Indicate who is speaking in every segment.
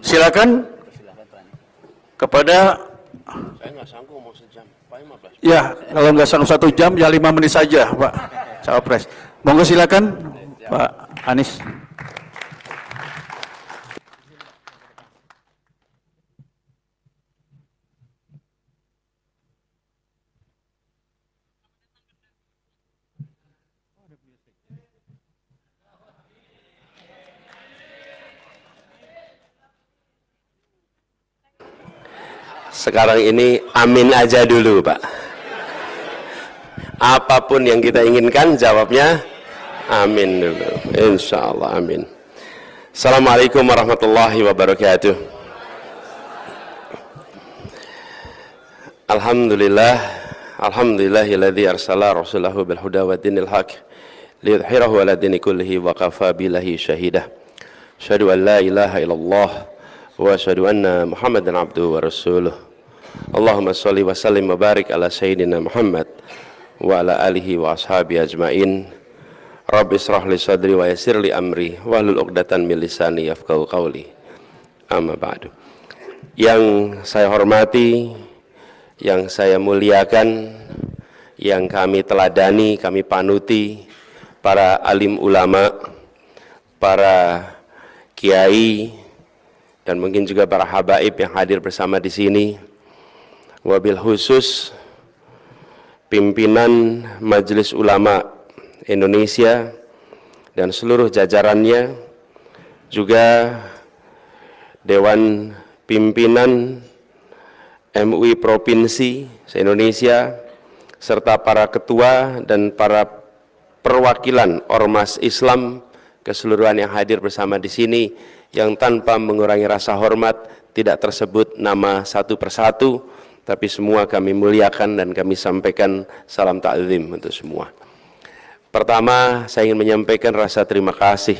Speaker 1: Silakan kepada.
Speaker 2: Saya nggak sanggup mau sejam, Pak 15.
Speaker 1: Ya, kalau nggak sanggup 1 jam, ya 5 menit saja, Pak Cawapres. Monggo silakan, Pak Anies.
Speaker 2: Sekarang ini amin aja dulu, Pak. Apapun yang kita inginkan, jawabnya amin dulu. Insya Allah, amin. Assalamualaikum warahmatullahi wabarakatuh. Alhamdulillahilladzi arsala rasulahu bil huda wa dinil haq liyudhhirahu ala dini kullihi wa kafa billahi syahidah. Asyhadu an la ilaha illallah wa asyhadu anna Muhammadan abduhu wa rasuluh. Allahumma sholli wa sallim wa barik ala sayyidina Muhammad wa ala alihi wa ashabi ajmain. Rabbi israh li sadri wa yassir li amri wahlul 'uqdatan min lisani yafqahu qawli. Amma ba'du. Yang saya hormati, yang saya muliakan, yang kami teladani, kami panuti, para alim ulama, para kiai, dan mungkin juga para habaib yang hadir bersama di sini. Wabil khusus pimpinan Majelis Ulama Indonesia dan seluruh jajarannya, juga Dewan Pimpinan MUI Provinsi se-Indonesia, serta para ketua dan para perwakilan ormas Islam keseluruhan yang hadir bersama di sini, yang tanpa mengurangi rasa hormat tidak tersebut nama satu persatu, tapi semua kami muliakan dan kami sampaikan salam ta'zim untuk semua. Pertama, saya ingin menyampaikan rasa terima kasih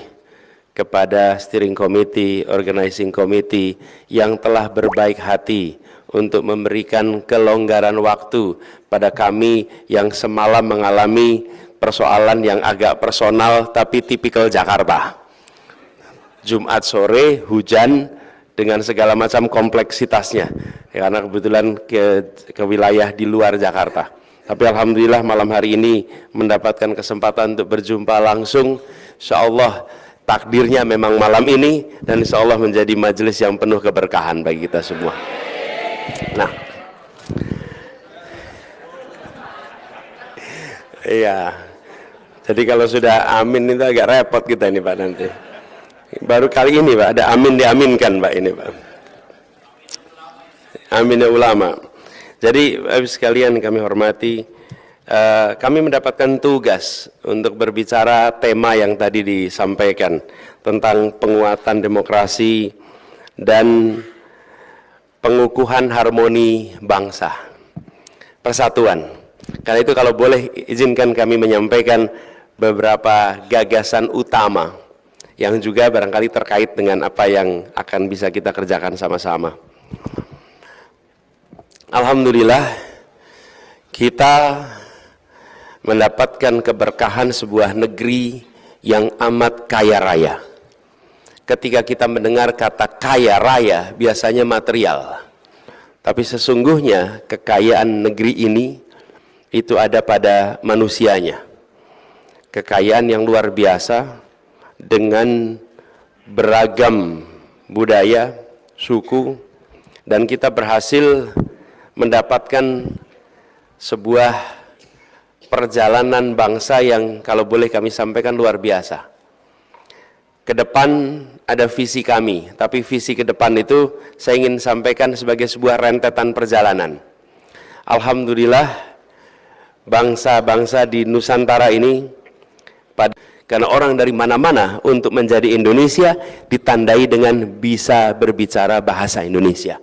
Speaker 2: kepada Steering Committee, Organizing Committee yang telah berbaik hati untuk memberikan kelonggaran waktu pada kami yang semalam mengalami persoalan yang agak personal tapi tipikal Jakarta. Jumat sore hujan dengan segala macam kompleksitasnya, karena kebetulan ke wilayah di luar Jakarta. Tapi alhamdulillah malam hari ini mendapatkan kesempatan untuk berjumpa langsung. Insya Allah takdirnya memang malam ini, dan insya Allah menjadi majelis yang penuh keberkahan bagi kita semua. Nah, iya, jadi kalau sudah amin itu agak repot kita ini Pak nanti. Baru kali ini Pak ada amin diaminkan Pak ini Pak. Aminnya ulama. Jadi sekalian kami hormati, kami mendapatkan tugas untuk berbicara tema yang tadi disampaikan tentang penguatan demokrasi dan pengukuhan harmoni bangsa, persatuan. Karena itu kalau boleh izinkan kami menyampaikan beberapa gagasan utama yang juga barangkali terkait dengan apa yang akan bisa kita kerjakan sama-sama. Alhamdulillah kita mendapatkan keberkahan sebuah negeri yang amat kaya raya. Ketika kita mendengar kata kaya raya, biasanya material. Tapi sesungguhnya kekayaan negeri ini itu ada pada manusianya. Kekayaan yang luar biasa dengan beragam budaya, suku, dan kita berhasil mendapatkan sebuah perjalanan bangsa yang kalau boleh kami sampaikan luar biasa. Ke depan ada visi kami, tapi visi ke depan itu saya ingin sampaikan sebagai sebuah rentetan perjalanan. Alhamdulillah bangsa-bangsa di Nusantara ini, karena orang dari mana-mana untuk menjadi Indonesia ditandai dengan bisa berbicara bahasa Indonesia.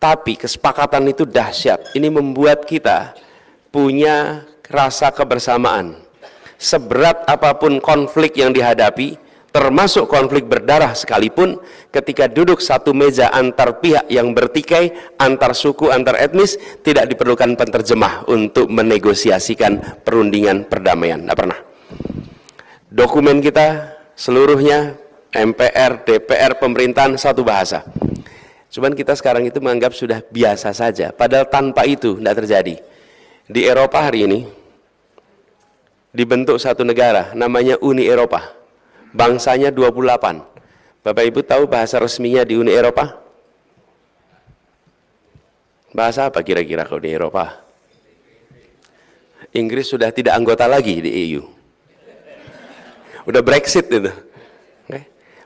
Speaker 2: Tapi kesepakatan itu dahsyat. Ini membuat kita punya rasa kebersamaan. Seberat apapun konflik yang dihadapi, termasuk konflik berdarah sekalipun, ketika duduk satu meja antar pihak yang bertikai, antar suku, antar etnis, tidak diperlukan penterjemah untuk menegosiasikan perundingan perdamaian. Tidak pernah. Dokumen kita seluruhnya MPR, DPR, pemerintahan satu bahasa. Cuman kita sekarang itu menganggap sudah biasa saja, padahal tanpa itu tidak terjadi. Di Eropa hari ini dibentuk satu negara namanya Uni Eropa, bangsanya 28. Bapak Ibu tahu bahasa resminya di Uni Eropa? Bahasa apa kira-kira kalau di Eropa? Inggris sudah tidak anggota lagi di EU, udah Brexit itu.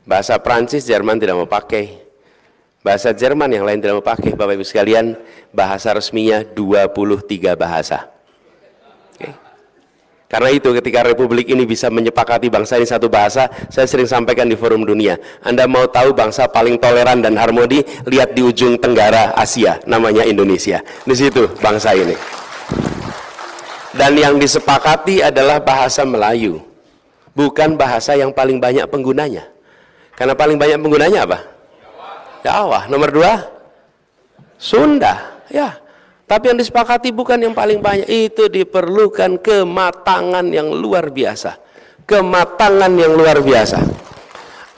Speaker 2: Bahasa Prancis, Jerman tidak mau pakai. Bahasa Jerman yang lain tidak mau pakai. Bapak Ibu sekalian, bahasa resminya 23 bahasa. Oke. Karena itu ketika Republik ini bisa menyepakati bangsa ini satu bahasa, saya sering sampaikan di forum dunia, Anda mau tahu bangsa paling toleran dan harmoni, lihat di ujung tenggara Asia, namanya Indonesia. Di situ bangsa ini. Dan yang disepakati adalah bahasa Melayu, bukan bahasa yang paling banyak penggunanya. Karena paling banyak penggunanya apa? Jawa. Nomor 2 Sunda, ya. Tapi yang disepakati bukan yang paling banyak. Itu diperlukan kematangan yang luar biasa. Kematangan yang luar biasa.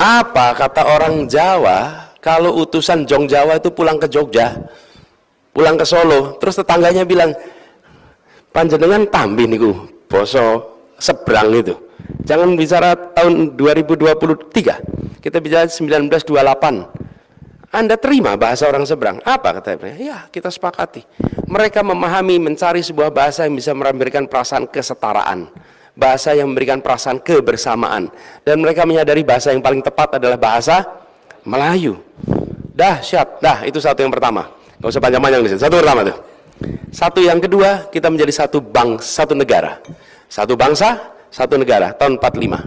Speaker 2: Apa kata orang Jawa kalau utusan Jong Jawa itu pulang ke Jogja, pulang ke Solo, terus tetangganya bilang, panjenengan tambi niku boso seberang itu. Jangan bicara tahun 2023, kita bicara 1928. Anda terima bahasa orang seberang? Apa katanya? Ya, kita sepakati. Mereka memahami, mencari sebuah bahasa yang bisa memberikan perasaan kesetaraan, bahasa yang memberikan perasaan kebersamaan, dan mereka menyadari bahasa yang paling tepat adalah bahasa Melayu. Dahsyat. Dah, itu satu yang pertama. Gak usah panjang-panjang di sini. Satu pertama tuh. Satu yang kedua, kita menjadi satu bangsa, satu negara. Satu bangsa, satu negara. Tahun 45.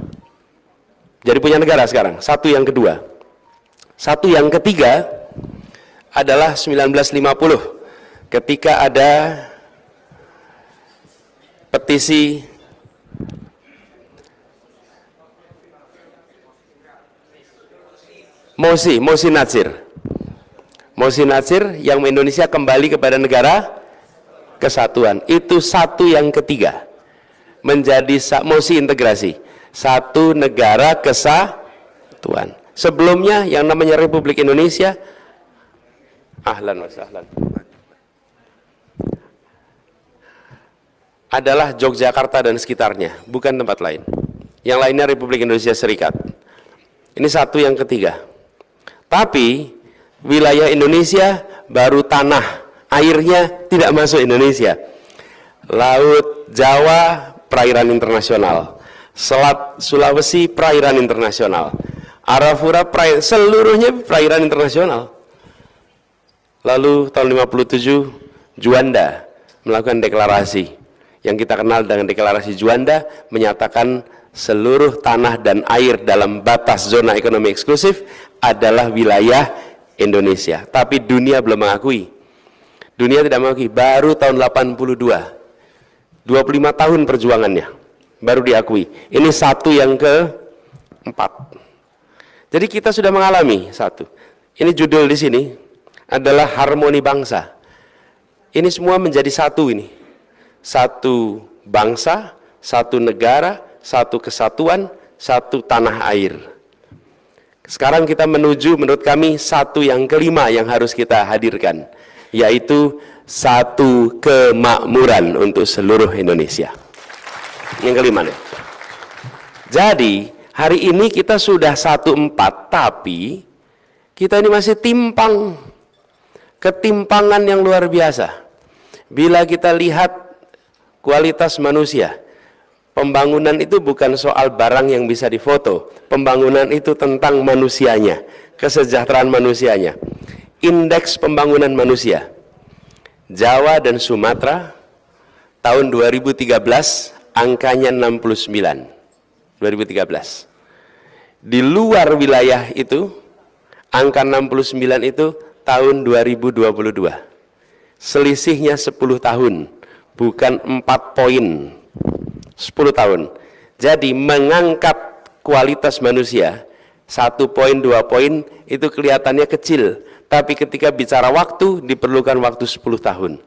Speaker 2: Jadi punya negara sekarang. Satu yang kedua. Satu yang ketiga adalah 1950 ketika ada petisi Mosi Nazir. Mosi Nazir yang Indonesia kembali kepada negara kesatuan. Itu satu yang ketiga. Menjadi mosi integrasi. Satu negara kesatuan. Sebelumnya yang namanya Republik Indonesia, ahlan wa sahlan, adalah Yogyakarta dan sekitarnya, bukan tempat lain. Yang lainnya Republik Indonesia Serikat. Ini satu yang ketiga. Tapi wilayah Indonesia baru tanah, airnya tidak masuk Indonesia. Laut Jawa perairan internasional, Selat Sulawesi perairan internasional, Arafura seluruhnya perairan internasional. Lalu tahun 57 Juanda melakukan deklarasi yang kita kenal dengan deklarasi Juanda, menyatakan seluruh tanah dan air dalam batas zona ekonomi eksklusif adalah wilayah Indonesia. Tapi dunia belum mengakui. Dunia tidak mengakui. Baru tahun 82, 25 tahun perjuangannya baru diakui. Ini satu yang keempat. Jadi kita sudah mengalami satu. Ini judul di sini adalah harmoni bangsa. Ini semua menjadi satu ini. Satu bangsa, satu negara, satu kesatuan, satu tanah air. Sekarang kita menuju menurut kami satu yang kelima yang harus kita hadirkan, yaitu satu kemakmuran untuk seluruh Indonesia. Yang kelima nih. Jadi hari ini kita sudah 1-4, tapi kita ini masih timpang, ketimpangan yang luar biasa. Bila kita lihat kualitas manusia, pembangunan itu bukan soal barang yang bisa difoto, pembangunan itu tentang manusianya, kesejahteraan manusianya. Indeks pembangunan manusia, Jawa dan Sumatera, tahun 2013, angkanya 69. 2013. Di luar wilayah itu, angka 69 itu tahun 2022. Selisihnya 10 tahun, bukan 4 poin. 10 tahun. Jadi mengangkat kualitas manusia 1 poin, 2 poin itu kelihatannya kecil, tapi ketika bicara waktu diperlukan waktu 10 tahun.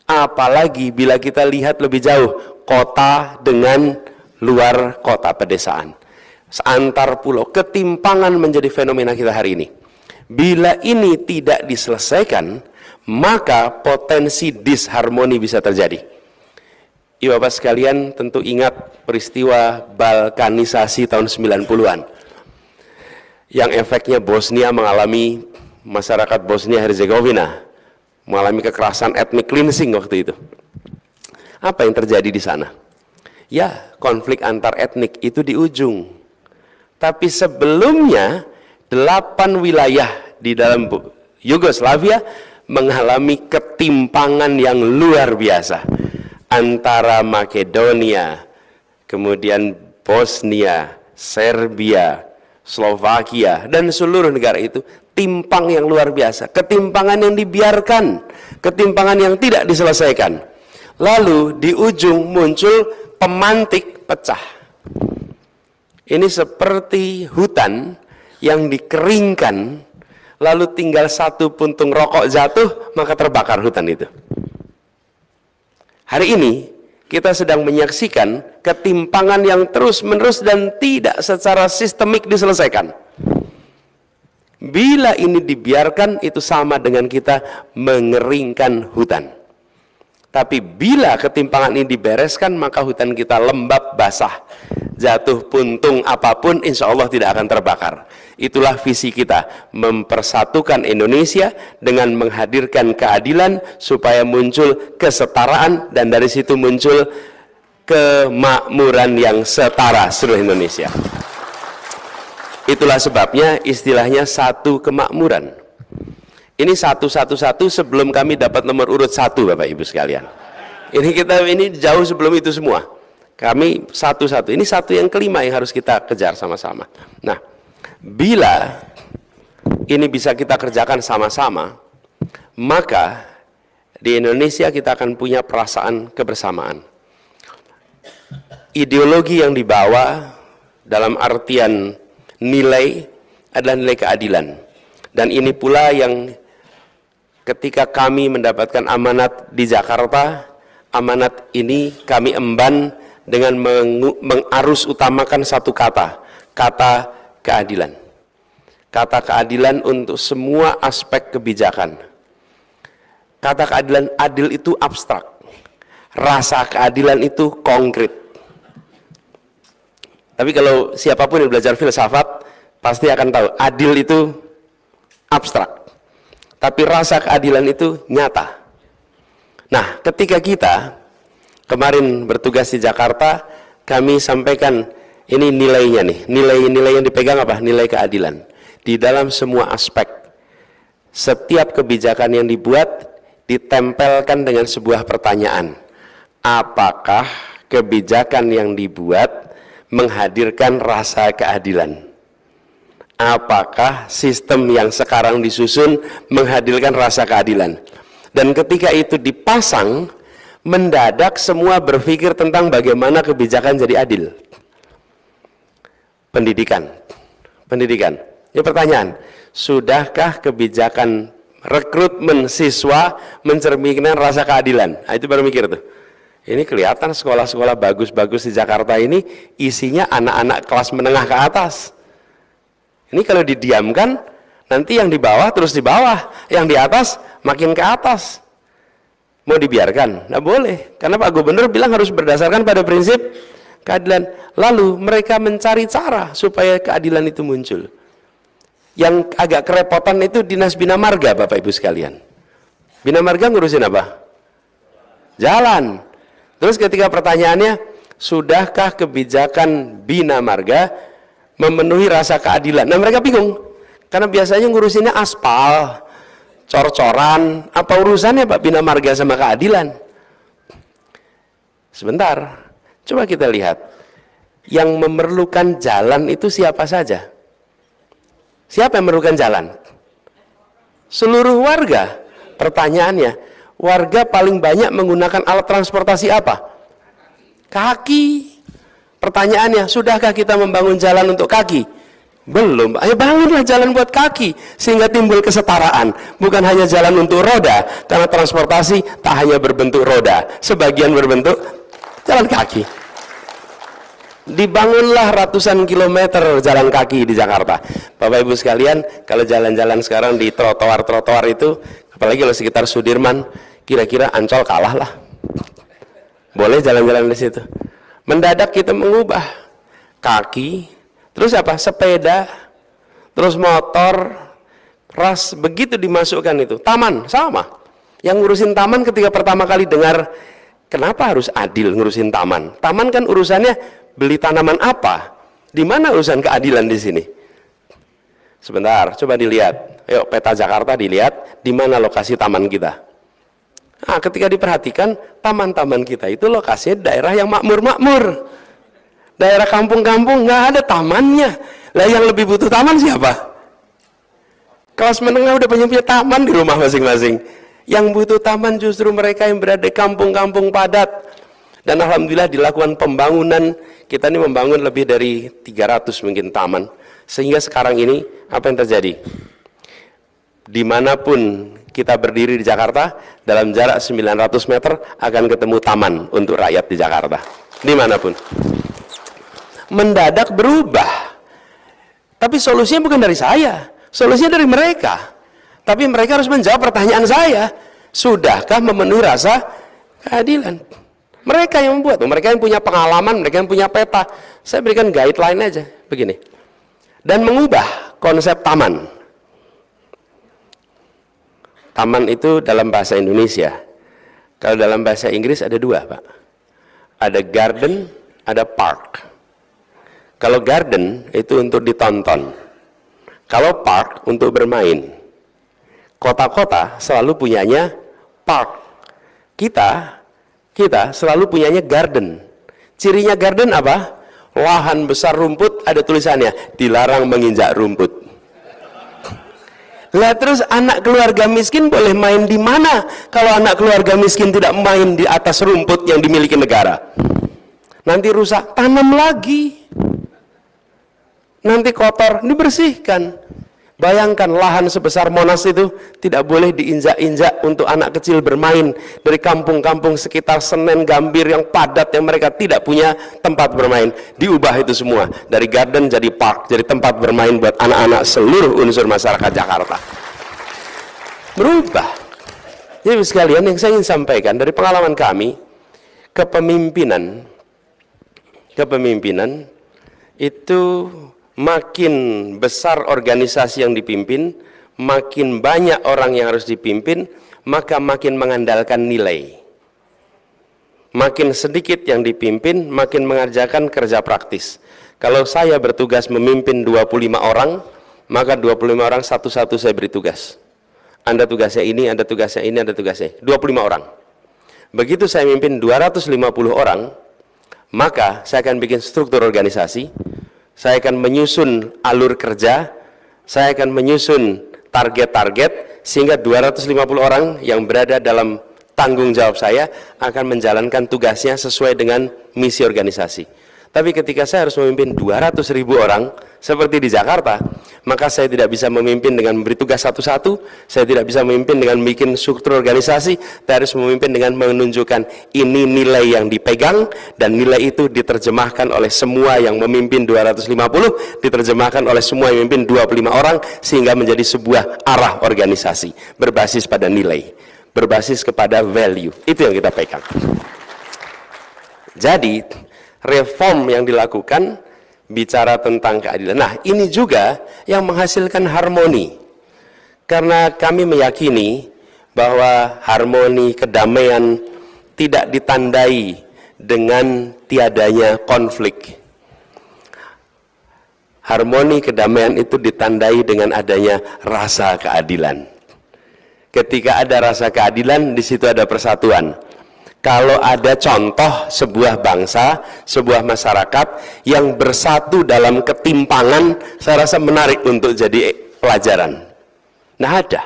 Speaker 2: Apalagi bila kita lihat lebih jauh, kota dengan luar kota pedesaan. antar pulau, ketimpangan menjadi fenomena kita hari ini. Bila ini tidak diselesaikan, maka potensi disharmoni bisa terjadi. Ibu bapak sekalian tentu ingat peristiwa balkanisasi tahun 90-an yang efeknya Bosnia mengalami, masyarakat Bosnia Herzegovina mengalami kekerasan ethnic cleansing waktu itu. Apa yang terjadi di sana? Ya, konflik antar etnik itu di ujung. Tapi sebelumnya 8 wilayah di dalam Yugoslavia mengalami ketimpangan yang luar biasa antara Makedonia, kemudian Bosnia, Serbia, Slovakia, dan seluruh negara itu timpang yang luar biasa, ketimpangan yang dibiarkan, ketimpangan yang tidak diselesaikan. Lalu di ujung muncul pemantik pecah. Ini seperti hutan yang dikeringkan, lalu tinggal satu puntung rokok jatuh, maka terbakar hutan itu. Hari ini kita sedang menyaksikan ketimpangan yang terus-menerus dan tidak secara sistemik diselesaikan. Bila ini dibiarkan, itu sama dengan kita mengeringkan hutan. Tapi bila ketimpangan ini dibereskan, maka hutan kita lembab basah. Jatuh puntung apapun, insya Allah tidak akan terbakar. Itulah visi kita, mempersatukan Indonesia dengan menghadirkan keadilan supaya muncul kesetaraan, dan dari situ muncul kemakmuran yang setara seluruh Indonesia. Itulah sebabnya istilahnya satu kemakmuran. Ini satu-satu-satu sebelum kami dapat nomor urut 1, Bapak Ibu sekalian. Ini jauh sebelum itu semua. Kami satu-satu. Ini satu yang kelima yang harus kita kejar sama-sama. Nah, bila ini bisa kita kerjakan sama-sama, maka di Indonesia kita akan punya perasaan kebersamaan. Ideologi yang dibawa dalam artian nilai adalah nilai keadilan. Dan ini pula yang ketika kami mendapatkan amanat di Jakarta, amanat ini kami emban dengan mengarus utamakan satu kata keadilan. Kata keadilan untuk semua aspek kebijakan. Kata keadilan, adil itu abstrak. Rasa keadilan itu konkret. Tapi kalau siapapun yang belajar filsafat pasti akan tahu, adil itu abstrak. Tapi rasa keadilan itu nyata. Nah, ketika kita kemarin bertugas di Jakarta, kami sampaikan ini nilainya nih. Nilai yang dipegang apa? Nilai keadilan. Di dalam semua aspek. Setiap kebijakan yang dibuat ditempelkan dengan sebuah pertanyaan. Apakah kebijakan yang dibuat menghadirkan rasa keadilan? Apakah sistem yang sekarang disusun menghadirkan rasa keadilan? Dan ketika itu dipasang, mendadak semua berpikir tentang bagaimana kebijakan jadi adil. Pendidikan. Ini pertanyaan, sudahkah kebijakan rekrutmen siswa mencerminkan rasa keadilan? Nah, itu baru mikir tuh. Ini kelihatan sekolah-sekolah bagus-bagus di Jakarta ini isinya anak-anak kelas menengah ke atas. Ini kalau didiamkan, nanti yang di bawah terus di bawah, yang di atas makin ke atas. Mau dibiarkan? Nah boleh, karena Pak Gubernur bilang harus berdasarkan pada prinsip keadilan. Lalu mereka mencari cara supaya keadilan itu muncul. Yang agak kerepotan itu Dinas Bina Marga, Bapak Ibu sekalian. Bina Marga ngurusin apa? Jalan. Terus ketika pertanyaannya, sudahkah kebijakan Bina Marga memenuhi rasa keadilan? Nah mereka bingung, karena biasanya ngurusinnya aspal, cor-coran. Apa urusannya Pak Bina Marga sama keadilan? Sebentar, coba kita lihat. Yang memerlukan jalan itu siapa saja? Siapa yang memerlukan jalan? Seluruh warga. Pertanyaannya, warga paling banyak menggunakan alat transportasi apa? Kaki. Pertanyaannya, sudahkah kita membangun jalan untuk kaki? Belum. Ayo bangunlah jalan buat kaki sehingga timbul kesetaraan. Bukan hanya jalan untuk roda, karena transportasi tak hanya berbentuk roda, sebagian berbentuk jalan kaki. Dibangunlah ratusan kilometer jalan kaki di Jakarta. Bapak Ibu sekalian, kalau jalan-jalan sekarang di trotoar-trotoar itu, apalagi kalau sekitar Sudirman, kira-kira Ancol kalah lah. Boleh jalan-jalan di situ. Mendadak kita mengubah kaki, terus apa? Sepeda, terus motor, ras, begitu dimasukkan itu. Taman, sama. Yang ngurusin taman ketika pertama kali dengar, kenapa harus adil ngurusin taman? Taman kan urusannya beli tanaman apa? Di mana urusan keadilan di sini? Sebentar, coba dilihat. Yuk, peta Jakarta dilihat, di mana lokasi taman kita. Nah, ketika diperhatikan, taman-taman kita itu lokasinya daerah yang makmur-makmur. Daerah kampung-kampung nggak ada tamannya. Lah yang lebih butuh taman siapa? Kelas menengah udah punya taman di rumah masing-masing. Yang butuh taman justru mereka yang berada di kampung-kampung padat. Dan alhamdulillah dilakukan pembangunan, kita ini membangun lebih dari 300 mungkin taman. Sehingga sekarang ini apa yang terjadi? Dimanapun kita berdiri di Jakarta, dalam jarak 900 meter akan ketemu taman untuk rakyat di Jakarta. Dimanapun. Mendadak berubah. Tapi solusinya bukan dari saya, solusinya dari mereka. Tapi mereka harus menjawab pertanyaan saya, sudahkah memenuhi rasa keadilan? Mereka yang membuat, mereka yang punya pengalaman, mereka yang punya peta. Saya berikan guideline aja, begini. Dan mengubah konsep taman. Taman itu dalam bahasa Indonesia. Kalau dalam bahasa Inggris ada dua, Pak. Ada garden, ada park. Kalau garden itu untuk ditonton. Kalau park untuk bermain. Kota-kota selalu punyanya park. Kita selalu punyanya garden. Cirinya garden apa? Lahan besar rumput, ada tulisannya, dilarang menginjak rumput. Lah terus anak keluarga miskin boleh main di mana kalau anak keluarga miskin tidak main di atas rumput yang dimiliki negara? Nanti rusak, tanam lagi. Nanti kotor, dibersihkan. Bayangkan lahan sebesar Monas itu tidak boleh diinjak-injak untuk anak kecil bermain dari kampung-kampung sekitar Senen, Gambir yang padat yang mereka tidak punya tempat bermain. Diubah itu semua dari garden jadi park, jadi tempat bermain buat anak-anak seluruh unsur masyarakat Jakarta. Berubah. Jadi sekalian yang saya ingin sampaikan dari pengalaman kami, kepemimpinan itu makin besar organisasi yang dipimpin, makin banyak orang yang harus dipimpin, maka makin mengandalkan nilai. Makin sedikit yang dipimpin, makin mengerjakan kerja praktis. Kalau saya bertugas memimpin 25 orang, maka 25 orang satu-satu saya beri tugas. Anda tugasnya ini, Anda tugasnya ini, Anda tugasnya 25 orang. Begitu saya memimpin 250 orang, maka saya akan bikin struktur organisasi. Saya akan menyusun alur kerja, saya akan menyusun target-target, sehingga 250 orang yang berada dalam tanggung jawab saya akan menjalankan tugasnya sesuai dengan misi organisasi. Tapi ketika saya harus memimpin 200.000 orang, seperti di Jakarta, maka saya tidak bisa memimpin dengan memberi tugas satu-satu, saya tidak bisa memimpin dengan bikin struktur organisasi, saya harus memimpin dengan menunjukkan ini nilai yang dipegang, dan nilai itu diterjemahkan oleh semua yang memimpin 250, diterjemahkan oleh semua yang memimpin 25 orang, sehingga menjadi sebuah arah organisasi, berbasis pada nilai, berbasis kepada value, itu yang kita pegang. Jadi, reform yang dilakukan bicara tentang keadilan. Nah, ini juga yang menghasilkan harmoni. Karena kami meyakini bahwa harmoni, kedamaian tidak ditandai dengan tiadanya konflik. Harmoni, kedamaian itu ditandai dengan adanya rasa keadilan. Ketika ada rasa keadilan, di situ ada persatuan. Kalau ada contoh sebuah bangsa, sebuah masyarakat yang bersatu dalam ketimpangan, saya rasa menarik untuk jadi pelajaran. Nah, ada.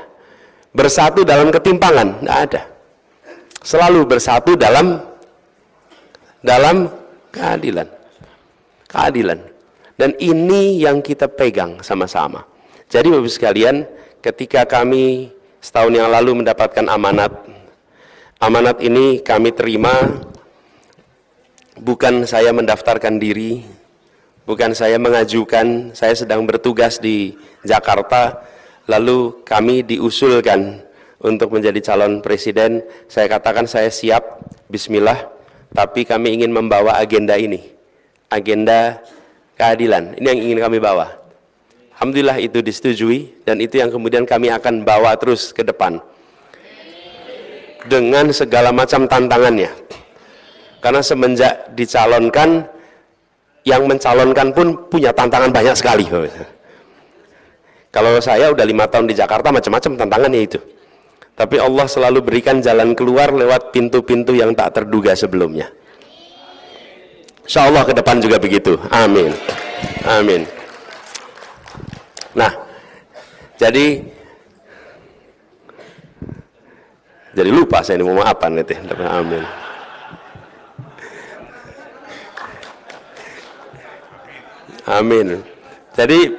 Speaker 2: Bersatu dalam ketimpangan, nah ada. Selalu bersatu dalam keadilan. Keadilan. Dan ini yang kita pegang sama-sama. Jadi Bapak sekalian, ketika kami setahun yang lalu mendapatkan amanat ini kami terima bukan saya mendaftarkan diri, bukan saya mengajukan, saya sedang bertugas di Jakarta, lalu kami diusulkan untuk menjadi calon presiden. Saya katakan saya siap, bismillah, tapi kami ingin membawa agenda ini, agenda keadilan, ini yang ingin kami bawa. Alhamdulillah itu disetujui, dan itu yang kemudian kami akan bawa terus ke depan dengan segala macam tantangannya. Karena semenjak dicalonkan, yang mencalonkan pun punya tantangan banyak sekali. Kalau saya udah 5 tahun di Jakarta, macam-macam tantangannya itu. Tapi Allah selalu berikan jalan keluar lewat pintu-pintu yang tak terduga sebelumnya. Insya Allah ke depan juga begitu. Amin. Amin. Nah, jadi lupa saya ini mau apa nanti. Amin. Amin. Jadi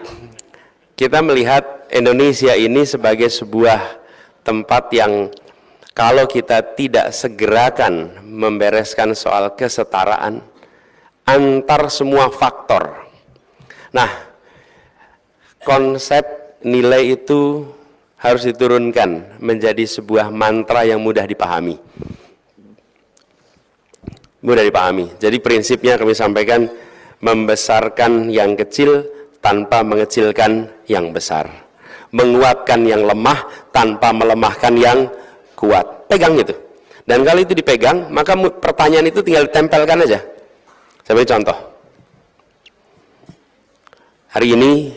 Speaker 2: kita melihat Indonesia ini sebagai sebuah tempat yang kalau kita tidak segerakan membereskan soal kesetaraan antar semua faktor. Nah, konsep nilai itu harus diturunkan menjadi sebuah mantra yang mudah dipahami. Mudah dipahami. Jadi prinsipnya kami sampaikan, membesarkan yang kecil tanpa mengecilkan yang besar, menguatkan yang lemah tanpa melemahkan yang kuat. Pegang itu, dan kalau itu dipegang, maka pertanyaan itu tinggal ditempelkan aja. Saya beri contoh. Hari ini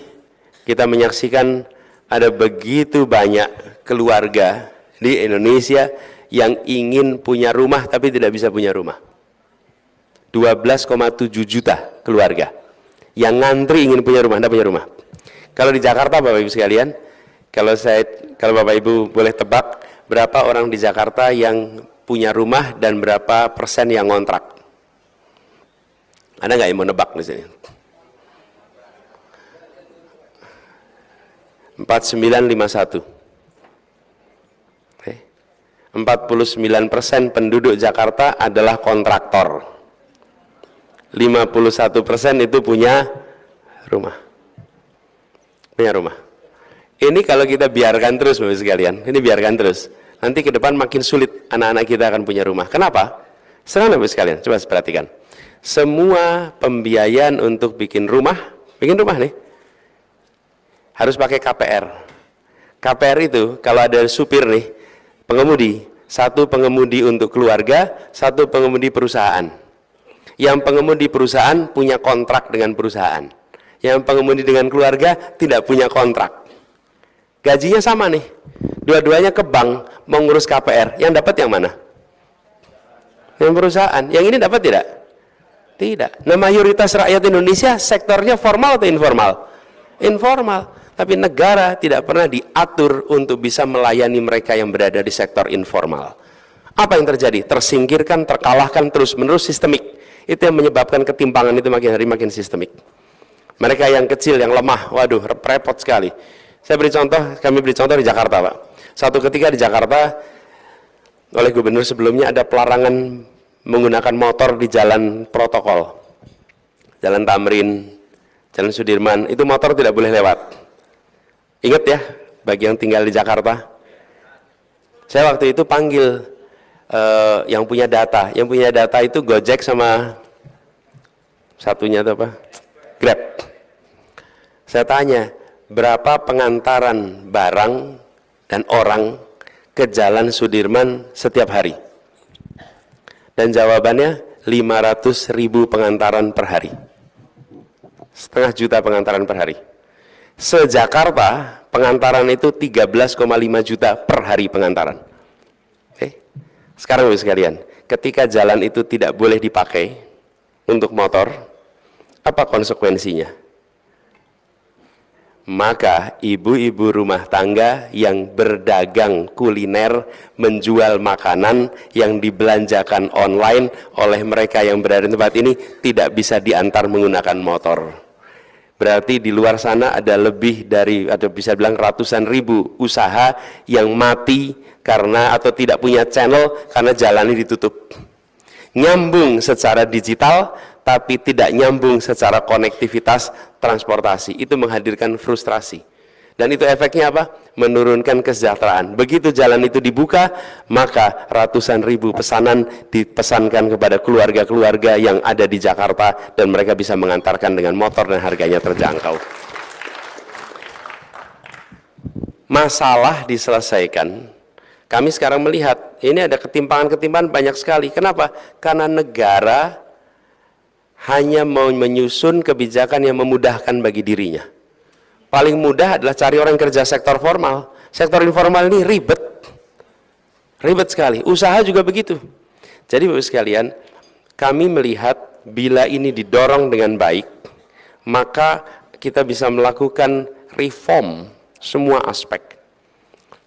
Speaker 2: kita menyaksikan ada begitu banyak keluarga di Indonesia yang ingin punya rumah tapi tidak bisa punya rumah. 12,7 juta keluarga yang ngantri ingin punya rumah, tidak punya rumah. Kalau di Jakarta, Bapak Ibu sekalian, kalau Bapak Ibu boleh tebak, berapa orang di Jakarta yang punya rumah dan berapa persen yang ngontrak? Ada nggak yang mau nebak di sini? 4951. 49% penduduk Jakarta adalah kontraktor. 51% itu punya rumah. Punya rumah. Ini kalau kita biarkan terus, Bapak sekalian, ini biarkan terus. Nanti ke depan makin sulit anak-anak kita akan punya rumah. Kenapa? Senang, Bapak sekalian, coba perhatikan. Semua pembiayaan untuk bikin rumah nih, harus pakai KPR. KPR itu kalau ada supir nih, pengemudi, satu pengemudi untuk keluarga, satu pengemudi perusahaan. Yang pengemudi perusahaan punya kontrak dengan perusahaan. Yang pengemudi dengan keluarga tidak punya kontrak. Gajinya sama nih. Dua-duanya ke bank mau ngurus KPR. Yang dapat yang mana? Yang perusahaan. Yang ini dapat tidak? Tidak. Nah, mayoritas rakyat Indonesia sektornya formal atau informal? Informal. Tapi negara tidak pernah diatur untuk bisa melayani mereka yang berada di sektor informal. Apa yang terjadi? Tersingkirkan, terkalahkan terus-menerus, sistemik. Itu yang menyebabkan ketimpangan itu makin hari makin sistemik. Mereka yang kecil, yang lemah, waduh, repot sekali. Saya beri contoh, kami beri contoh di Jakarta, Pak. Suatu ketika di Jakarta, oleh gubernur sebelumnya ada pelarangan menggunakan motor di jalan protokol. Jalan Tamrin, Jalan Sudirman, itu motor tidak boleh lewat. Ingat ya, bagi yang tinggal di Jakarta. Saya waktu itu panggil yang punya data. Yang punya data itu Gojek sama satunya itu apa? Grab. Saya tanya, berapa pengantaran barang dan orang ke Jalan Sudirman setiap hari? Dan jawabannya 500.000 pengantaran per hari. 0,5 juta pengantaran per hari. Se-Jakarta pengantaran itu 13,5 juta per hari pengantaran. Sekarang Bapak sekalian, ketika jalan itu tidak boleh dipakai untuk motor, apa konsekuensinya? Maka ibu-ibu rumah tangga yang berdagang kuliner, menjual makanan yang dibelanjakan online oleh mereka yang berada di tempat ini tidak bisa diantar menggunakan motor. Berarti di luar sana ada lebih dari, atau bisa bilang ratusan ribu usaha yang mati karena atau tidak punya channel karena jalan ini ditutup. nyambung secara digital tapi tidak nyambung secara konektivitas transportasi. Itu menghadirkan frustrasi. Dan itu efeknya apa? Menurunkan kesejahteraan. Begitu jalan itu dibuka, maka ratusan ribu pesanan dipesankan kepada keluarga-keluarga yang ada di Jakarta dan mereka bisa mengantarkan dengan motor dan harganya terjangkau. Masalah diselesaikan. Kami sekarang melihat ini ada ketimpangan-ketimpangan banyak sekali. Kenapa? Karena negara hanya mau menyusun kebijakan yang memudahkan bagi dirinya. Paling mudah adalah cari orang kerja sektor formal. Sektor informal ini ribet. Ribet sekali. Usaha juga begitu. Jadi Bapak sekalian, kami melihat bila ini didorong dengan baik, maka kita bisa melakukan reform semua aspek.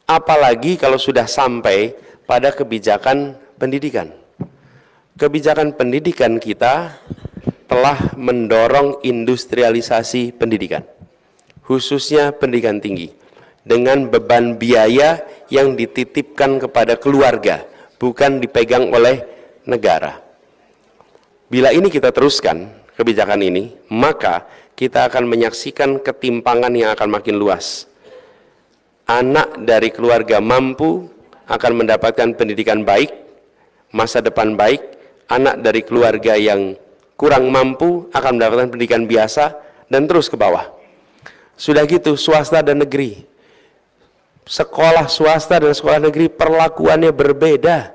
Speaker 2: Apalagi kalau sudah sampai pada kebijakan pendidikan. Kebijakan pendidikan kita telah mendorong industrialisasi pendidikan, khususnya pendidikan tinggi, dengan beban biaya yang dititipkan kepada keluarga, bukan dipegang oleh negara. Bila ini kita teruskan, kebijakan ini, maka kita akan menyaksikan ketimpangan yang akan makin luas. Anak dari keluarga mampu akan mendapatkan pendidikan baik, masa depan baik. Anak dari keluarga yang kurang mampu akan mendapatkan pendidikan biasa, dan terus ke bawah. Sudah gitu, swasta dan negeri. Sekolah swasta dan sekolah negeri perlakuannya berbeda.